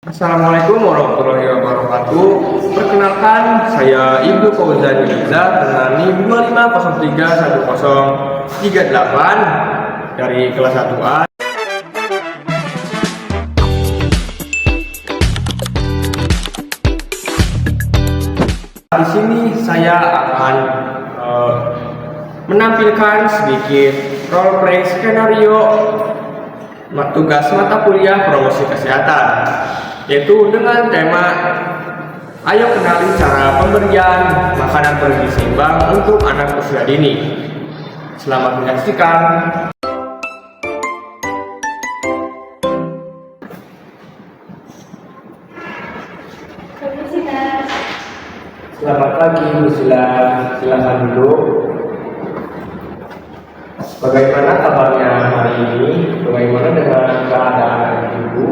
Assalamualaikum warahmatullahi wabarakatuh. Perkenalkan, saya Ibu Fauzan Yuniza dengan NIM 25031038 dari kelas 1A. Di sini saya akan menampilkan sedikit role play skenario tugas mata kuliah promosi kesehatan, yaitu dengan tema ayo kenali cara pemberian makanan bergizi seimbang untuk anak usia dini. Selamat menyaksikan. Selamat pagi Bu Sila, silakan duduk. Bagaimana kabarnya hari ini? Bagaimana dengan keadaan Ibu?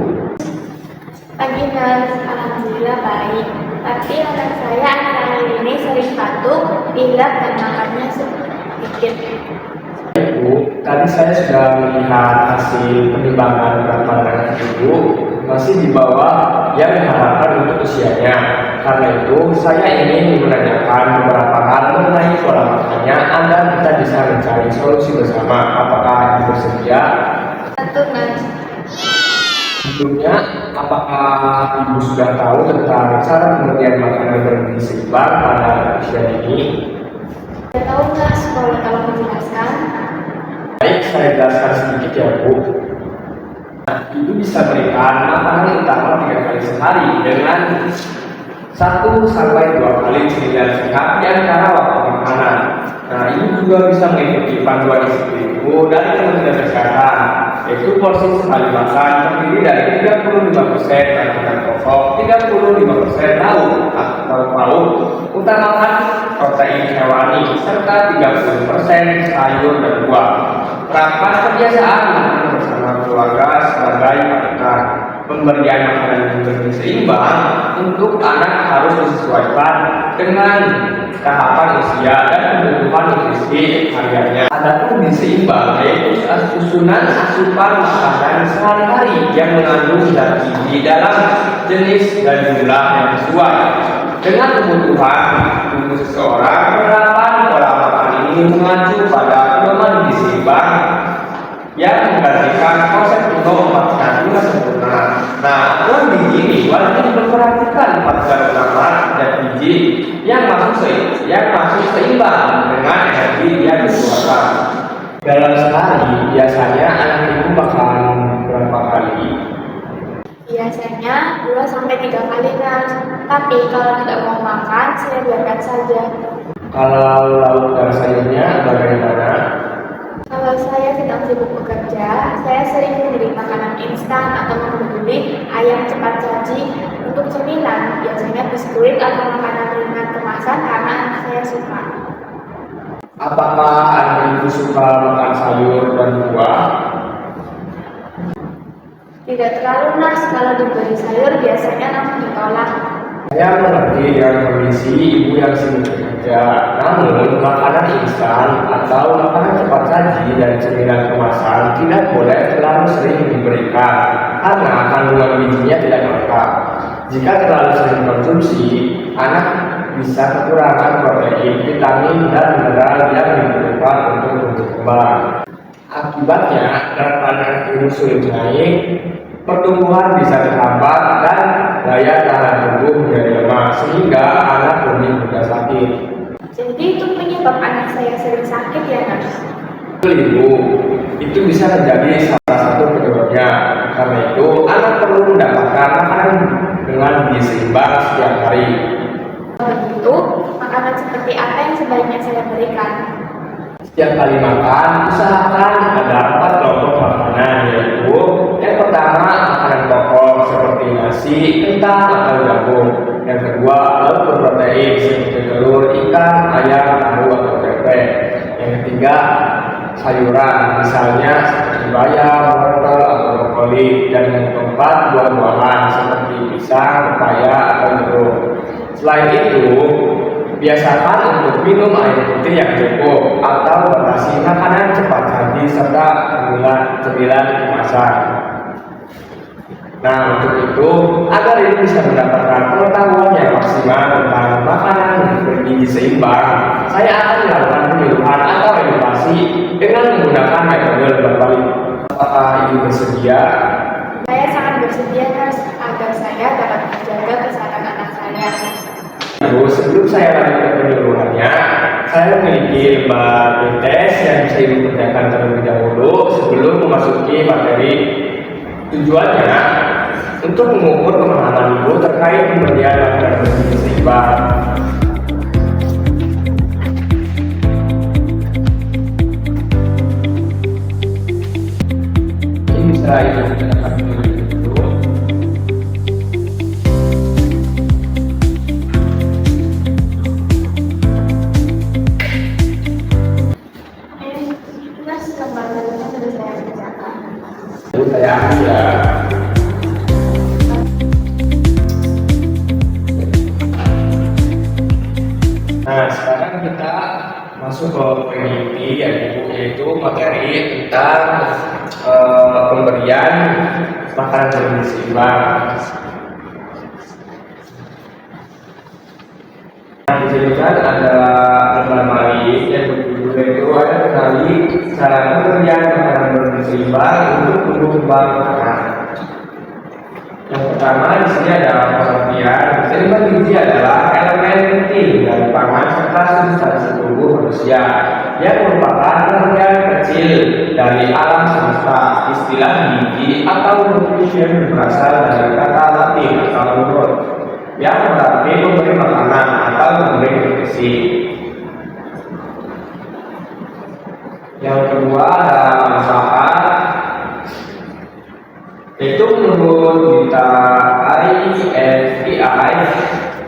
Pagi Mas, alhamdulillah baik. Tapi anak saya akhir-akhir ini sering batuk, pilek dan makannya sedikit. Ibu, tadi saya sudah melihat hasil penimbangan berat badan Ibu masih di bawah yang diharapkan untuk usianya. Karena itu, saya ingin menanyakan beberapa hal mengenai pola makannya agar kita bisa mencari solusi bersama. Apakah Ibu bersedia? Tentu Mas. Sebelumnya, apakah Ibu sudah tahu tentang cara pemberian makanan bergizi seimbang pada usia dini? Saya tahu Mas, boleh tolong menjelaskan? Baik, saya jelaskan sedikit ya Bu. Ibu bisa berikan makanan utama 3 kali sehari dengan 1 sampai 2 kali cemilan sehat di antara waktu makanan. Nah, Ibu juga bisa mengikuti panduan Ibu dari Kementerian Kesehatan, yaitu porsi sekali makan terdiri dari 35% makanan pokok, 35% lauk atau pauk, utamakan protein hewani, serta 30% sayur dan buah. Terapkan kebiasaan makan bersama keluarga sebagai panutan. Pemberian makanan yang bergizi seimbang untuk anak harus disesuaikan dengan tahapan usia dan kebutuhan nutrisi hariannya. Adapun gizi seimbang yaitu susunan asupan makanan sehari-hari yang mengandung zat gizi dalam jenis dan jumlah yang sesuai dengan kebutuhan tubuh seseorang. Penerapan pola makan ini mengacu pada pedoman gizi seimbang yang menggantikan konsep kuno 4 kandungan sempurna. Nah, aturan gizi ini wajib memperhatikan 4 zat utama dan gizi yang masuk seimbang dengan energi yang dikeluarkan. Dalam sehari, biasanya anak Ibu makan berapa kali? Biasanya 2 sampai 3 kali Mas. Tapi kalau tidak mau makan, saya biarkan saja. Kalau lauk dan sayurnya bagaimana? Kalau saya sedang sibuk bekerja, saya sering membeli makanan instan atau membeli ayam cepat saji. Untuk cemilan, biasanya biskuit atau makanan ringan kemasan karena anak saya suka. Apakah anak Ibu suka makan sayur dan buah? Tidak terlalu Mas, kalau diberi sayur biasanya langsung ditolak. Saya mengerti dengan kondisi Ibu yang sibuk bekerja, namun makanan instan atau makanan cepat saji dan cemilan kemasan tidak boleh terlalu sering diberikan karena kandungan gizinya tidak lengkap. Jika terlalu sering konsumsi, anak bisa kekurangan protein, vitamin, dan mineral yang dibutuhkan untuk berkembang. Akibatnya, berat badan Ibu sulit naik, pertumbuhan bisa terhambat, dan daya tahan tubuh menjadi lemah sehingga anak lebih mudah sakit. Jadi itu penyebab anak saya sering sakit ya Mas? Ibu, itu bisa menjadi salah satu penyebabnya. Karena itu, anak perlu mendapatkan makanan dengan gizi seimbang setiap hari. Begitu, makanan seperti apa yang sebaiknya saya berikan? Setiap kali makan, usahakan ada 4 kelompok makanan, yaitu yang pertama makanan pokok seperti nasi, kentang, atau jagung. Yang kedua lauk berprotein seperti telur, ikan, ayam, tahu, atau tempe. Yang ketiga sayuran, misalnya seperti bayam, wortel, atau brokoli. Dan yang keempat buah-buahan seperti pisang, pepaya, atau jeruk. Selain itu, biasakan untuk minum air putih yang cukup atau batasi makanan cepat saji serta cemilan kemasan. Nah, untuk itu, agar ibu bisa mendapatkan pengetahuan yang maksimal tentang makanan bergizi seimbang, saya akan melakukan penyuluhan atau edukasi dengan menggunakan metode berbalik. Apakah ibu bersedia? Saya sangat bersedia, Nurse, agar saya dapat menjaga kesehatan anak saya. Ibu, sebelum saya lanjut ke penyuluhannya, saya memiliki lembar tes yang bisa ibu kerjakan terlebih dahulu sebelum memasuki materi. Tujuannya untuk mengukur pemahaman ibu terkait pemberian makanan bergizi seimbang. Ini bisa ibu kerjakan terlebih dahulu. Nurse, lembaga sudah saya kerjakan. Ibu saya ambil ya. Nah, sekarang kita masuk ke poin inti yaitu materi tentang pemberian makanan bergizi seimbang. Nah, di sini kan ada lembar mari yang berjudul yaitu ada kenali cara pemberian makanan bergizi seimbang untuk tumbuh kembang anak. Yang pertama di sini ada pengertian. Seimbang gizi adalah elemen penting dari pangan serta substansi tubuh manusia yang merupakan bagian kecil dari alam semesta. Istilah gizi atau nutrition berasal dari kata Latin atau nutro yang berarti memberi makanan atau memberi nutrisi. Yang kedua ada manfaat, itu menurut Dita IFPI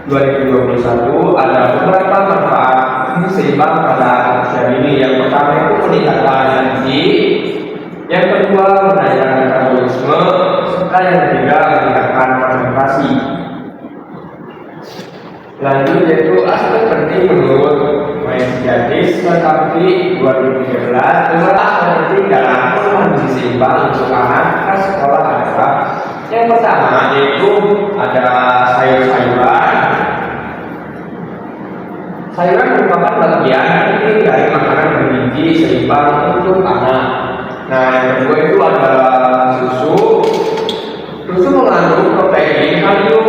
2021 ada beberapa manfaat gizi seimbang pada manusia ini. Yang pertama itu meningkatkan gizi, yang kedua menaikkan metabolisme, serta yang ketiga meningkatkan konsentrasi. Lanjut yaitu aspek penting menurut Mesiadis Mekapti 2013 aspek penting dalam penggunaan gizi seimbang untuk anak sekolah adalah yang pertama yaitu ada sayur-sayuran. Sayuran merupakan bagian penting dari makanan bergizi seimbang untuk anak. Nah, yang kedua itu ada susu. Susu mengandung protein, kalium,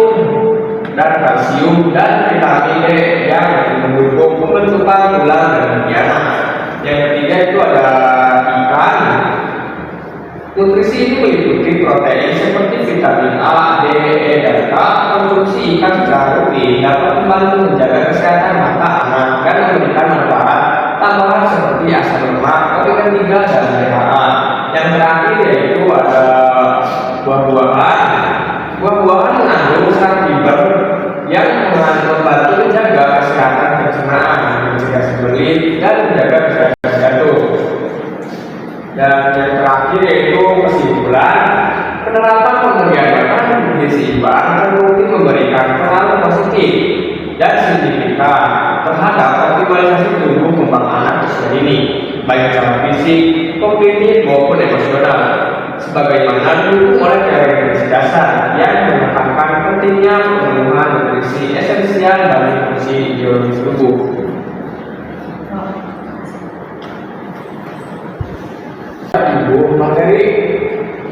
dan kalsium dan vitamin D yang mendukung pembentukan tulang dan anak. Yang ketiga itu ada ikan. Nutrisi ini meliputi protein seperti vitamin A, D, E, dan K. Konsumsi ikan secara rutin dapat membantu menjaga kesehatan mata anak dan memberikan manfaat tambahan seperti asam lemak, omega 3, dan DHA. Yang terakhir yaitu ada buah-buahan. Buah-buahan mengandung zat fiber yang membantu menjaga kesehatan pencernaan, mencegah sembelit, dan menjaga kesehatan jantung. Dan yang terakhir yaitu kesimpulan, penerapan pemberian makanan bergizi seimbang terbukti memberikan pengaruh positif dan signifikan terhadap optimalisasi tumbuh kembang anak usia dini, baik secara fisik, kognitif maupun emosional. Sebagaimana didukung oleh teori nutrisi dasar yang menekankan pentingnya pemenuhan nutrisi esensial bagi fungsi biologis tubuh. Ibu, materi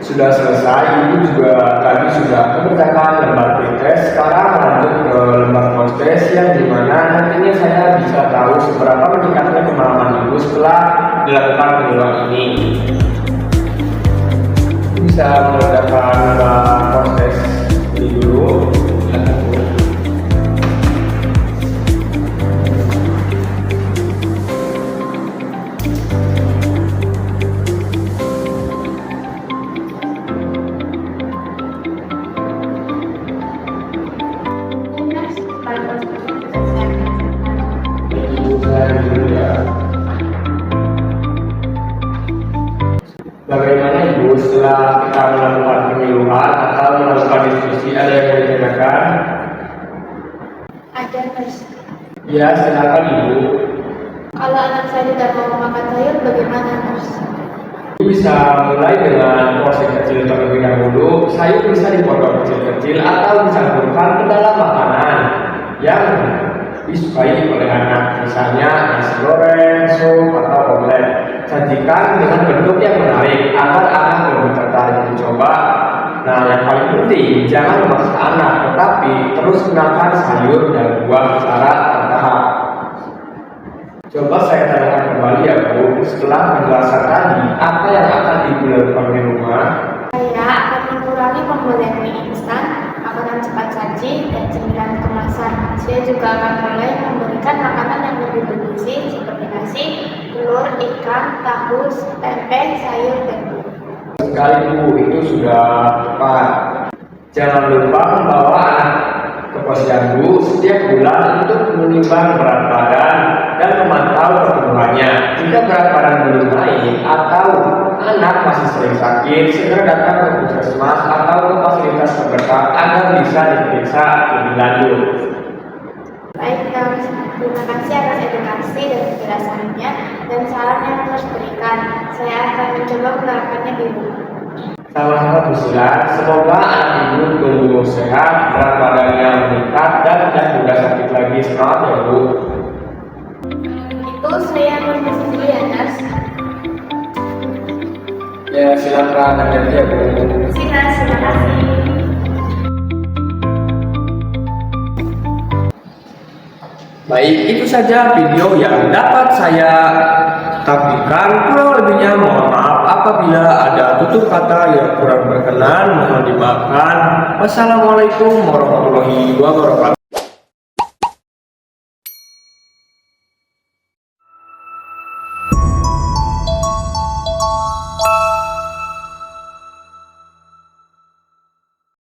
sudah selesai. Ibu juga tadi sudah mengerjakan lembar pretest. Sekarang lanjut ke lembar post-test yang dimana nantinya saya bisa tahu seberapa meningkatnya pemahaman ibu setelah dilakukan penyuluhan ini. Bisa mengerjakan lembar post-test ini dulu. Bagaimana Ibu setelah kita melakukan penyuluhan atau melakukan diskusi, ada yang mau ditanyakan? Ada, Nurse. Ya, silakan Ibu. Kalau anak saya tidak mau makan sayur, bagaimana, Nurse? Bisa mulai dengan porsi kecil terlebih dahulu. Sayur bisa dipotong kecil-kecil atau dicampurkan ke dalam makanan yang disukai oleh anak, misalnya nasi goreng, sup, atau omelet. Sajikan dengan bentuk yang menarik agar anak lebih tertarik mencoba. Nah, yang paling penting, jangan memaksa anak, tetapi terus gunakan sayur dan buah secara bertahap. Coba saya tanyakan kembali ya Bu, setelah penjelasan tadi, apa yang akan Ibu lakukan di rumah? Saya akan mengurangi pembelian mie instan, makanan cepat saji, dan cemilan kemasan. Saya juga akan mulai memberikan makanan yang lebih bergizi seperti nasi, telur, ikan, tahu, tempe, sayur, dan buah. Sekali Bu, itu sudah tepat. Jangan lupa membawa anak ke posyandu setiap bulan untuk menimbang berat badan dan memantau pertumbuhannya. Jika berat badan belum naik atau anak masih sering sakit, segera datang ke puskesmas atau ke fasilitas terdekat agar bisa diperiksa lebih lanjut. Baik, terima kasih atas edukasi dan penjelasannya dan saran yang harus berikan. Saya akan mencoba menerapkannya di rumah. Sama-sama Bu Silan, semoga anak Ibu tumbuh sehat, berat badannya meningkat dan tidak mudah sakit lagi. Semangat ya Bu. Itu saya permisi dulu ya, Nas. Ya silakan, hati-hati ya Bu. Sinas, terima kasih. Baik, itu saja video yang dapat saya tampilkan. Kurang lebihnya mohon maaf apabila ada tutur kata yang kurang berkenan, mohon dimaafkan. Wassalamualaikum warahmatullahi wabarakatuh.